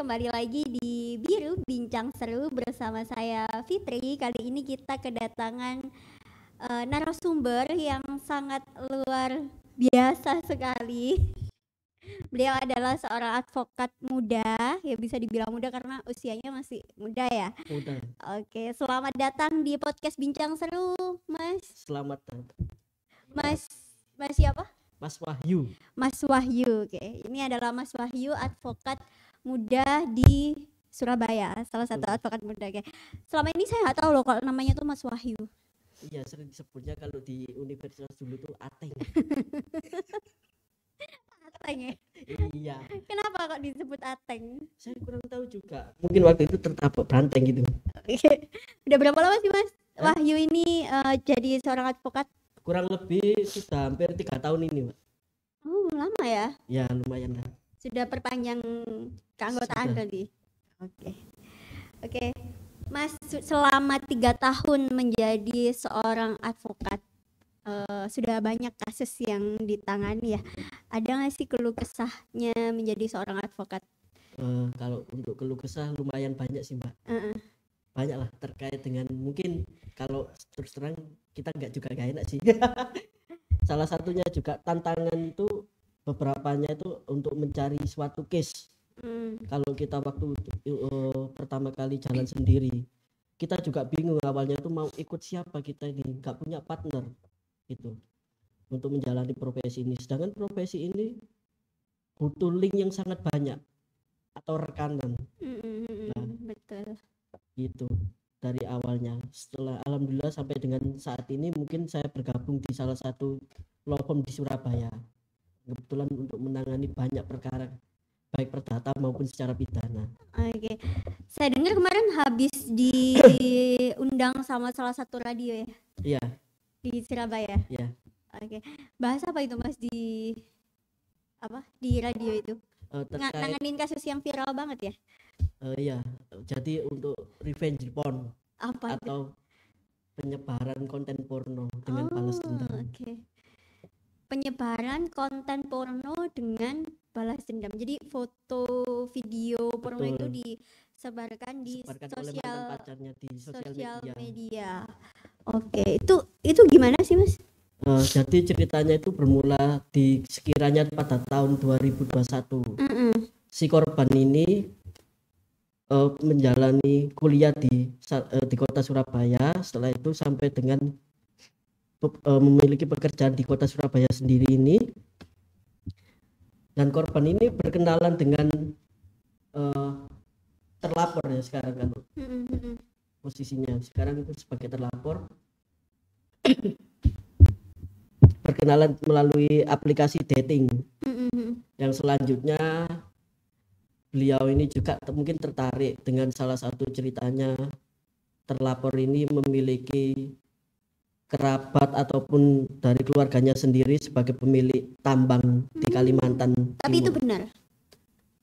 kembali lagi di Biru Bincang Seru bersama saya Fitri. Kali ini kita kedatangan narasumber yang sangat luar biasa sekali. Beliau adalah seorang advokat muda, ya bisa dibilang muda karena usianya masih muda ya. Muda. Oke, selamat datang di podcast Bincang Seru, Mas. Selamat datang. Mas siapa? Mas Wahyu. Mas Wahyu. Oke, ini adalah Mas Wahyu, advokat muda di Surabaya, salah satu advokat muda. Oke. Selama ini saya nggak tahu loh kalau namanya tuh Mas Wahyu. Iya, sering disebutnya kalau di universitas dulu tuh Ateng. Ateng ya? Iya. Kenapa kok disebut Ateng? Saya kurang tahu juga. Mungkin waktu itu tertabrak banteng gitu. Udah berapa lama sih Mas Wahyu ini jadi seorang advokat? Kurang lebih sudah hampir 3 tahun ini, Mbak. Oh, lama ya? Ya, lumayan lah. Sudah perpanjang keanggotaan Sudah. kali. Oke. Mas, selama 3 tahun menjadi seorang advokat, sudah banyak kasus yang ditangani ya. Ada nggak sih keluh kesahnya menjadi seorang advokat? Kalau untuk keluh kesah lumayan banyak sih, Mbak. Banyak lah terkait dengan mungkin kalau terus terang kita nggak enak sih. Salah satunya juga tantangan itu beberapanya itu untuk mencari suatu case. Kalau kita waktu pertama kali jalan sendiri, kita juga bingung awalnya tuh mau ikut siapa, kita ini nggak punya partner gitu untuk menjalani profesi ini. Sedangkan profesi ini butuh link yang sangat banyak atau rekanan. Nah, Betul. gitu dari awalnya. Setelah alhamdulillah sampai dengan saat ini mungkin saya bergabung di salah satu law firm di Surabaya. Kebetulan untuk menangani banyak perkara baik perdata maupun secara pidana. Oke. Saya dengar kemarin habis diundang sama salah satu radio ya? Iya. Di Surabaya. Iya. Oke. Bahas apa itu Mas di radio itu? Nanganin kasus yang viral banget ya? Iya. Jadi untuk revenge porn Apa atau penyebaran konten porno dengan balas dendam. Oke. Penyebaran konten porno dengan balas dendam. Jadi foto, video porno itu disebarkan di oleh mantan pacarnya di sosial media. Oke, itu gimana sih Mas? Jadi ceritanya itu bermula di sekiranya pada tahun 2021. Si korban ini menjalani kuliah di kota Surabaya. Setelah itu sampai dengan memiliki pekerjaan di kota Surabaya sendiri ini, dan korban ini berkenalan dengan terlapor ya sekarang kan posisinya sekarang itu sebagai terlapor. Berkenalan melalui aplikasi dating. Yang selanjutnya beliau ini juga mungkin tertarik dengan salah satu ceritanya. Terlapor ini memiliki kerabat ataupun dari keluarganya sendiri sebagai pemilik tambang di Kalimantan Tapi Timur. itu benar?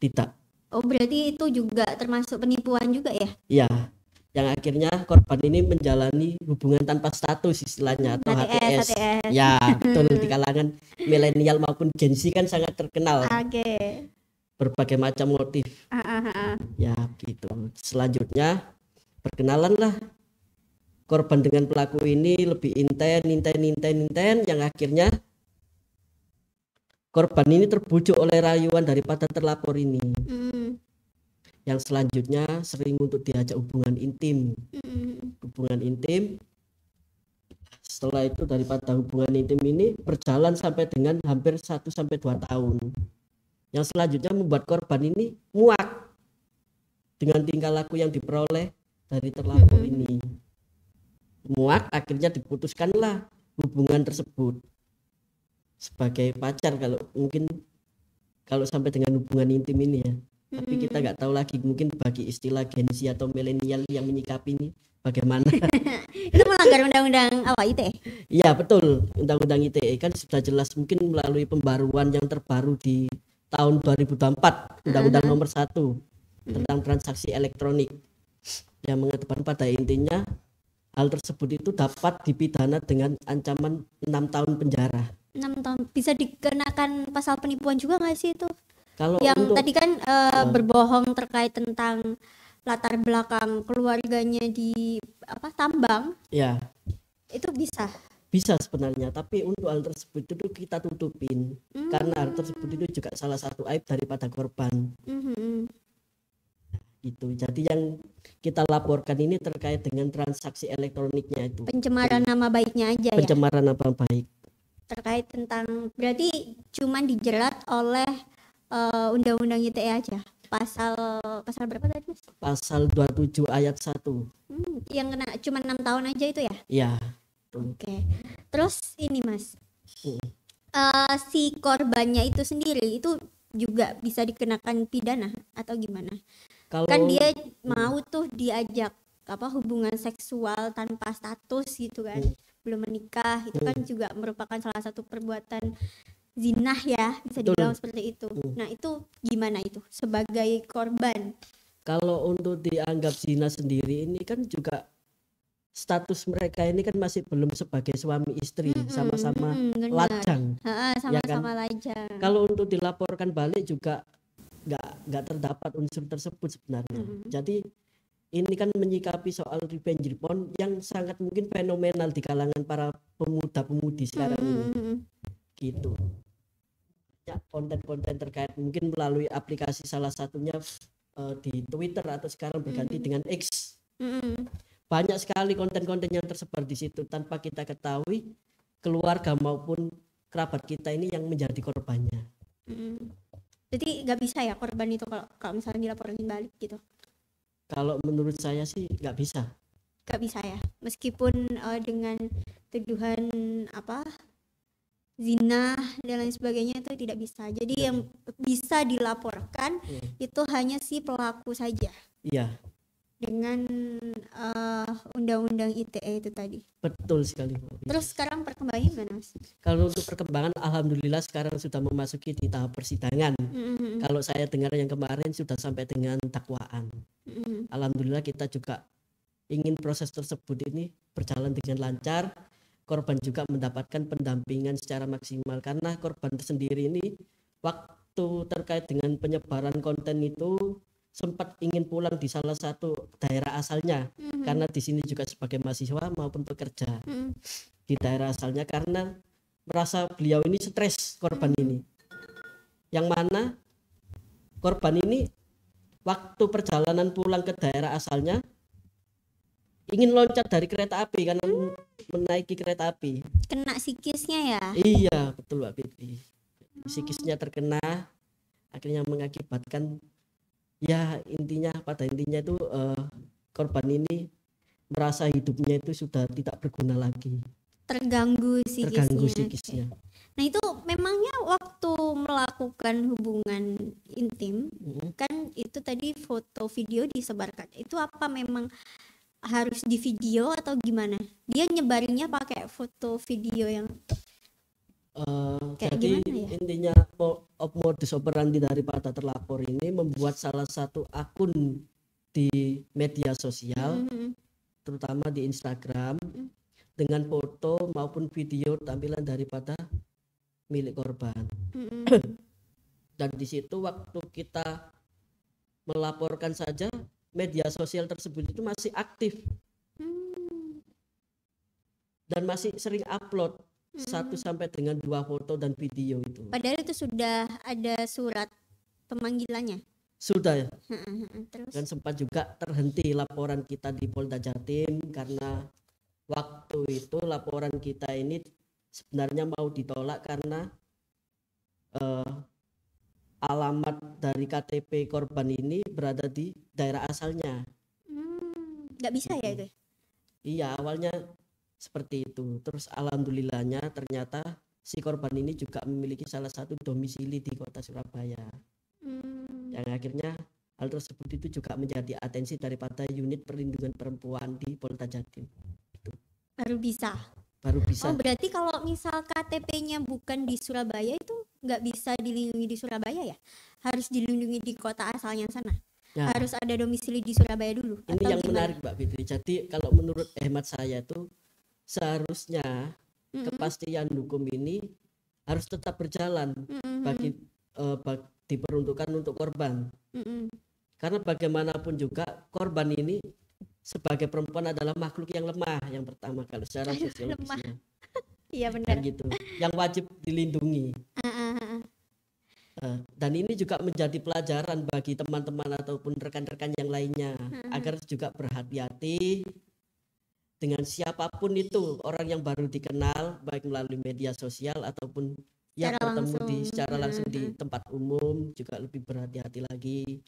Tidak. Oh, berarti itu juga termasuk penipuan juga ya? Ya, yang akhirnya korban ini menjalani hubungan tanpa status istilahnya atau HTS. Ya, betul, di kalangan milenial maupun Gen Z kan sangat terkenal. Berbagai macam motif. Ya, gitu. Selanjutnya perkenalan lah korban dengan pelaku ini lebih intens yang akhirnya korban ini terbujuk oleh rayuan daripada terlapor ini. Yang selanjutnya sering untuk diajak hubungan intim. Setelah itu daripada hubungan intim ini berjalan sampai dengan hampir 1-2 tahun. Yang selanjutnya membuat korban ini muak dengan tingkah laku yang diperoleh dari terlapor ini. Muak, akhirnya diputuskanlah hubungan tersebut sebagai pacar kalau sampai dengan hubungan intim ini ya. Tapi kita nggak tahu lagi, mungkin bagi istilah Gen Z atau milenial yang menyikapi ini bagaimana. Itu melanggar undang-undang ITE? Iya betul, undang-undang ITE kan sudah jelas, mungkin melalui pembaruan yang terbaru di tahun 2024, Undang-Undang nomor 1 tentang transaksi elektronik, yang mengatakan pada intinya hal tersebut itu dapat dipidana dengan ancaman 6 tahun penjara. 6 tahun. Bisa dikenakan pasal penipuan juga nggak sih itu? Kalau Yang untuk tadi kan berbohong terkait tentang latar belakang keluarganya di apa tambang, ya itu bisa. bisa sebenarnya, tapi untuk hal tersebut itu kita tutupin karena hal tersebut itu juga salah satu aib daripada korban gitu. Jadi yang kita laporkan ini terkait dengan transaksi elektroniknya itu Pencemaran nama baiknya aja ya. pencemaran nama baik. Terkait tentang berarti cuman dijerat oleh undang-undang ITE aja. Pasal berapa tadi, Mas? Pasal 27 ayat 1. Yang kena cuma 6 tahun aja itu ya? Ya. Oke. Terus ini Mas, si korbannya itu sendiri itu juga bisa dikenakan pidana atau gimana? Kalau Kan dia mau tuh diajak apa hubungan seksual tanpa status gitu kan, belum menikah, itu kan juga merupakan salah satu perbuatan zinah ya, bisa dibilang seperti itu. Nah itu gimana itu sebagai korban? kalau untuk dianggap zina sendiri ini kan juga status mereka ini kan masih belum sebagai suami istri, sama-sama lajang. Ya kan? Sama-sama lajang. Kalau untuk dilaporkan balik juga nggak terdapat unsur tersebut sebenarnya. Jadi ini kan menyikapi soal revenge porn yang sangat mungkin fenomenal di kalangan para pemuda-pemudi sekarang ini. Gitu. Ya, konten-konten terkait mungkin melalui aplikasi, salah satunya di Twitter atau sekarang berganti dengan X. Banyak sekali konten-konten yang tersebar di situ tanpa kita ketahui, keluarga maupun kerabat kita ini yang menjadi korbannya. Jadi nggak bisa ya korban itu kalau misalnya dilaporin balik gitu? Kalau menurut saya sih nggak bisa. Nggak bisa ya, meskipun dengan tuduhan apa zina dan lain sebagainya itu tidak bisa. Jadi yang bisa dilaporkan itu hanya si pelaku saja. Iya. Dengan undang-undang ITE itu tadi. Betul sekali. Terus sekarang perkembangannya gimana, Mas? Kalau untuk perkembangan, alhamdulillah sekarang sudah memasuki di tahap persidangan. Kalau saya dengar yang kemarin sudah sampai dengan dakwaan. Alhamdulillah kita juga ingin proses tersebut ini berjalan dengan lancar. Korban juga mendapatkan pendampingan secara maksimal karena korban sendiri ini waktu terkait dengan penyebaran konten itu sempat ingin pulang di salah satu daerah asalnya karena di sini juga sebagai mahasiswa maupun pekerja di daerah asalnya, karena merasa beliau ini stres korban ini, yang mana korban ini waktu perjalanan pulang ke daerah asalnya ingin loncat dari kereta api karena menaiki kereta api. Kena psikisnya ya? Iya betul Mbak Fitri, psikisnya terkena, akhirnya mengakibatkan ya intinya pada intinya itu korban ini merasa hidupnya itu sudah tidak berguna lagi, terganggu psikisnya. Nah itu memangnya waktu melakukan hubungan intim kan itu tadi foto video disebarkan, itu apa memang harus di video atau gimana? Dia nyebarinnya pakai foto video yang jadi ya? intinya modus operandi daripada terlapor ini membuat salah satu akun di media sosial terutama di Instagram dengan foto maupun video tampilan daripada milik korban. Dan di situ waktu kita melaporkan saja media sosial tersebut itu masih aktif dan masih sering upload 1 sampai dengan 2 foto dan video itu. Padahal itu sudah ada surat pemanggilannya. Sudah ya. Terus? Dan sempat juga terhenti laporan kita di Polda Jatim karena waktu itu laporan kita ini sebenarnya mau ditolak karena alamat dari KTP korban ini berada di daerah asalnya. Nggak bisa ya itu? Iya awalnya seperti itu. Terus alhamdulillahnya ternyata si korban ini juga memiliki salah satu domisili di kota Surabaya. Yang akhirnya hal tersebut itu juga menjadi atensi daripada unit perlindungan perempuan di Polda Jatim. Itu. Baru bisa. Oh berarti kalau misal KTP-nya bukan di Surabaya itu nggak bisa dilindungi di Surabaya ya? Harus dilindungi di kota asalnya sana? Ya. Harus ada domisili di Surabaya dulu? Ini yang gimana? Menarik Mbak Fitri. Jadi kalau menurut hemat saya itu seharusnya kepastian hukum ini harus tetap berjalan bagi diperuntukkan untuk korban. Karena bagaimanapun juga korban ini sebagai perempuan adalah makhluk yang lemah, yang pertama kalau secara sosiologisnya. Iya benar. Kan gitu, yang wajib dilindungi. Dan ini juga menjadi pelajaran bagi teman-teman ataupun rekan-rekan yang lainnya agar juga berhati-hati dengan siapapun itu, orang yang baru dikenal baik melalui media sosial ataupun ya bertemu secara langsung di tempat umum, juga lebih berhati-hati lagi.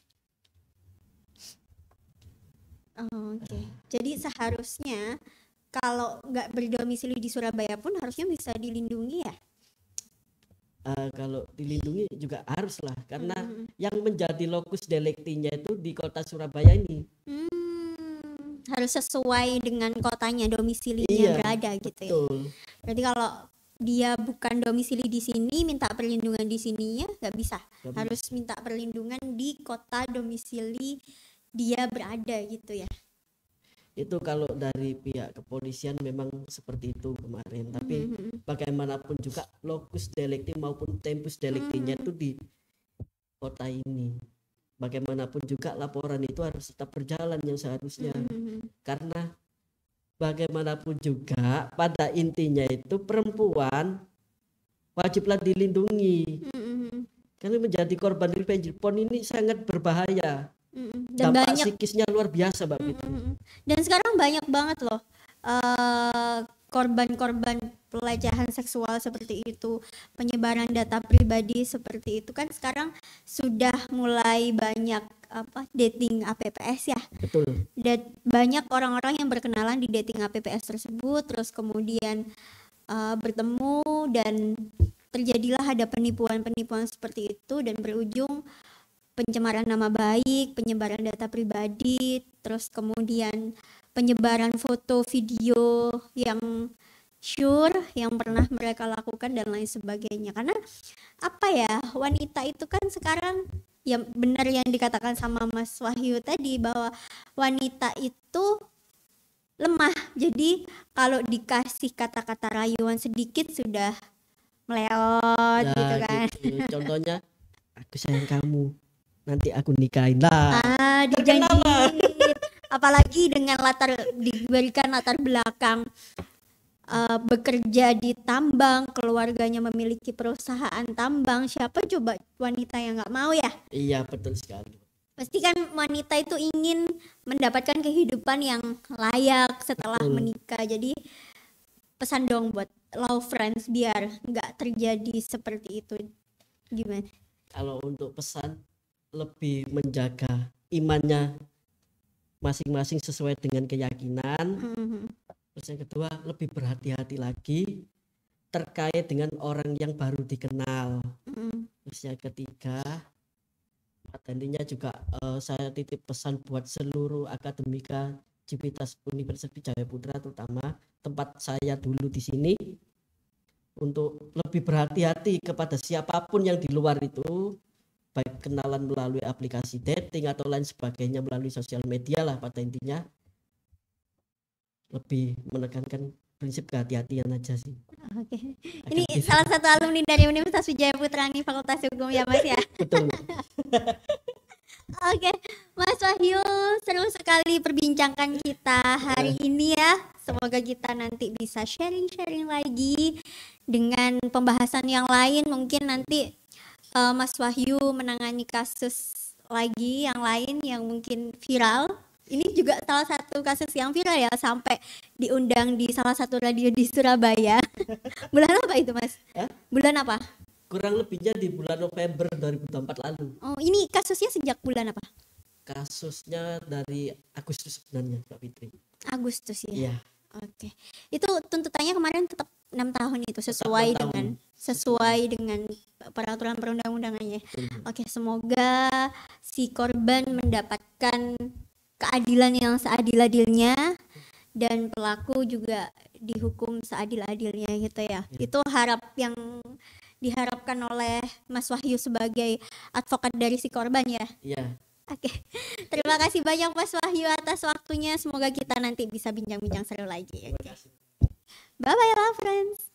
Oke. Jadi seharusnya kalau nggak berdomisili di Surabaya pun harusnya bisa dilindungi ya? Kalau dilindungi juga harus lah, karena yang menjadi lokus deliktinya itu di kota Surabaya ini. Harus sesuai dengan kotanya, domisilinya berada gitu betul. Ya. Berarti kalau dia bukan domisili di sini, minta perlindungan di sininya nggak bisa. Harus minta perlindungan di kota domisili dia berada gitu ya. Itu kalau dari pihak kepolisian memang seperti itu kemarin, tapi bagaimanapun juga lokus delikti maupun tempus deliktinya itu di kota ini. Bagaimanapun juga laporan itu harus tetap berjalan yang seharusnya, karena bagaimanapun juga pada intinya itu perempuan wajiblah dilindungi. Karena menjadi korban revenge porn ini sangat berbahaya. Dan dampak banyak psikisnya luar biasa Mbak Fitri. Dan sekarang banyak banget loh korban-korban pelecehan seksual seperti itu, penyebaran data pribadi seperti itu kan sekarang sudah mulai banyak dating APPS ya. Betul. Dan banyak orang-orang yang berkenalan di dating APPS tersebut, terus kemudian bertemu dan terjadilah ada penipuan-penipuan seperti itu dan berujung pencemaran nama baik, penyebaran data pribadi, terus kemudian penyebaran foto video yang yang pernah mereka lakukan dan lain sebagainya. Karena apa ya, wanita itu kan sekarang ya benar yang dikatakan sama Mas Wahyu tadi, bahwa wanita itu lemah. Jadi kalau dikasih kata-kata rayuan sedikit sudah meleot gitu kan. Gitu. Contohnya, aku sayang kamu, nanti aku nikahin lah. Dijanjiin. Apalagi dengan diberikan latar belakang bekerja di tambang, keluarganya memiliki perusahaan tambang, siapa coba wanita yang nggak mau ya? Iya betul sekali. Pasti kan wanita itu ingin mendapatkan kehidupan yang layak setelah menikah. Jadi pesan dong buat love friends biar nggak terjadi seperti itu, gimana? Kalau untuk pesan, lebih menjaga imannya masing-masing sesuai dengan keyakinan. Terus yang kedua, lebih berhati-hati lagi terkait dengan orang yang baru dikenal. Terus yang ketiga, intinya juga saya titip pesan buat seluruh akademika Civitas Universitas Jayaputra, terutama tempat saya dulu di sini, untuk lebih berhati-hati kepada siapapun yang di luar itu, baik kenalan melalui aplikasi dating atau lain sebagainya, melalui sosial media lah, pada intinya lebih menekankan prinsip kehati-hatian aja sih. Oke. Ini salah satu alumni dari Universitas Wijayaputra nih, Fakultas Hukum ya Mas ya. Betul. Oke, Mas Wahyu, seru sekali perbincangan kita hari ini ya. Semoga kita nanti bisa sharing-sharing lagi dengan pembahasan yang lain. Mungkin nanti Mas Wahyu menangani kasus lagi yang lain yang mungkin viral. Ini juga salah satu kasus yang viral ya, sampai diundang di salah satu radio di Surabaya. Bulan apa itu Mas? Bulan apa? Kurang lebihnya di bulan November 2024 lalu. Oh, ini kasusnya sejak bulan apa? Kasusnya dari Agustus sebenarnya Mbak Fitri. Agustus ya? Iya. Oke. Itu tuntutannya kemarin tetap 6 tahun itu, sesuai dengan peraturan perundang-undangannya. Oke, semoga si korban mendapatkan keadilan yang seadil-adilnya dan pelaku juga dihukum seadil-adilnya gitu ya. Itu yang diharapkan oleh Mas Wahyu sebagai advokat dari si korban ya. Iya. Oke. Terima kasih banyak Mas Wahyu atas waktunya. Semoga kita nanti bisa bincang-bincang seru lagi. Oke. Bye bye lah friends.